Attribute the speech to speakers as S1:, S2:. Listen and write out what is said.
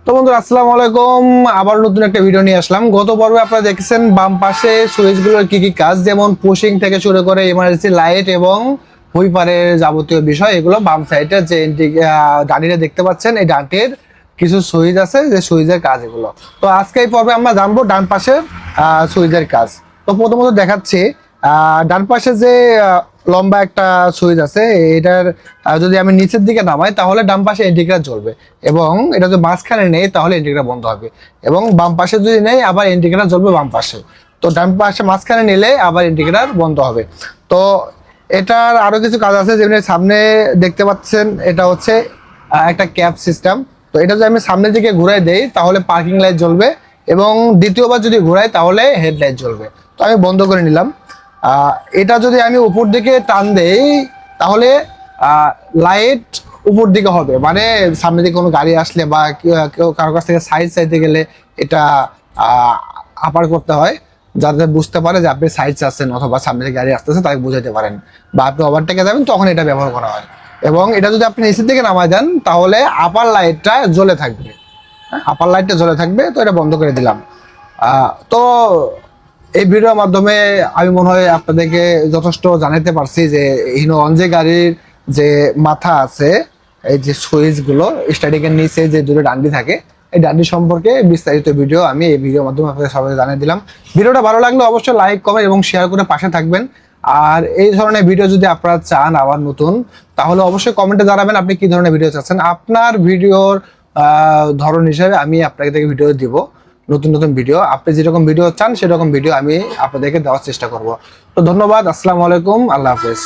S1: তো বন্ধুরা আসসালামু আলাইকুম, আবার নতুন একটা ভিডিও নিয়ে আসলাম। গত পর্বে আপনারা দেখেছেন বাম পাশে সুইচগুলোর কি কি কাজ, যেমন পুশিং থেকে শুরু করে ইমার্জেন্সি লাইট এবং হুইপারের যাবতীয় বিষয়, এগুলো বাম সাইডে যে ডানটিতে দেখতে পাচ্ছেন, এই ডানটির কিছু সুইচ আছে, যে সুইচের কাজ এগুলো। তো আজকে এই পর্বে আমরা জানবো ডান পাশের সুইচের কাজ। তো প্রথমত দেখাচ্ছি ডান পাশে যে লম্বা একটা সুইচ আছে, এটার যদি আমি নিচের দিকে নামাই তাহলে ডান পাশে ইন্ডিকেটর জ্বলবে, এবং এটা যদি মাঝখানে নেই তাহলে ইন্ডিকেটর বন্ধ হবে, এবং বাম পাশে যদি নেই আবার ইন্ডিকেটর জ্বলবে বাম পাশে। তো ডান পাশে মাঝখানে নিলে আবার ইন্ডিকেটর বন্ধ হবে। তো এটার আরো কিছু কাজ আছে, যেমন সামনে দেখতে পাচ্ছেন এটা হচ্ছে একটা ক্যাপ সিস্টেম। তো এটা যদি আমি সামনের দিকে ঘুরাই দেই তাহলে পার্কিং লাইট জ্বলবে, এবং দ্বিতীয়বার যদি ঘুরাই তাহলে হেডলাইট জ্বলবে। তো আমি বন্ধ করে নিলাম। এটা যদি আমি উপর দিকে টান দেই তাহলে লাইট উপর দিকে হবে, মানে সামনে দিকে কোনো গাড়ি আসলে বা কেউ কারোর কাছ থেকে সাইড চাইতে গেলে এটা আপার করতে হয়, যাতে বুঝতে পারে যে আপনি সাইড চাচ্ছেন অথবা সামনে থেকে গাড়ি আসতেছে, তাকে বুঝাইতে পারেন, বা আপনি ওভারটেকে যাবেন তখন এটা ব্যবহার করা হয়। এবং এটা যদি আপনি নিচের দিকে নামায় দেন তাহলে আপার লাইটটা জ্বলে থাকবে, আপার লাইটটা জ্বলে থাকবে। তো এটা বন্ধ করে দিলাম। তো এই ভিডিওর মাধ্যমে আমি মনে হয় আপনাদেরকে যথেষ্ট জানাতে পারছি যে হিনোলন যে গাড়ির যে মাথা আছে, এই যে সুইচ গুলো স্টার্টিং এর নিচে যে দুটো ডান্ডি থাকে, এই ডান্ডি সম্পর্কে বিস্তারিত ভিডিও আমি এই ভিডিওর মাধ্যমে আপনাদের সবাই জানিয়ে দিলাম। ভিডিওটা ভালো লাগলে অবশ্যই লাইক কমেন্ট এবং শেয়ার করে পাশে থাকবেন। আর এই ধরনের ভিডিও যদি আপনারা চান আবার নতুন, তাহলে অবশ্যই কমেন্টে জানাবেন আপনি কি ধরনের ভিডিও চাচ্ছেন। আপনার ভিডিওর ধরন হিসেবে আমি আপনাদেরকে ভিডিও দিব, নতুন নতুন ভিডিও। আপনি যেরকম ভিডিও চান সেরকম ভিডিও আমি আপনাদেরকে দেওয়ার চেষ্টা করব। তো ধন্যবাদ, আসসালামু আলাইকুম, আল্লাহ হাফেজ।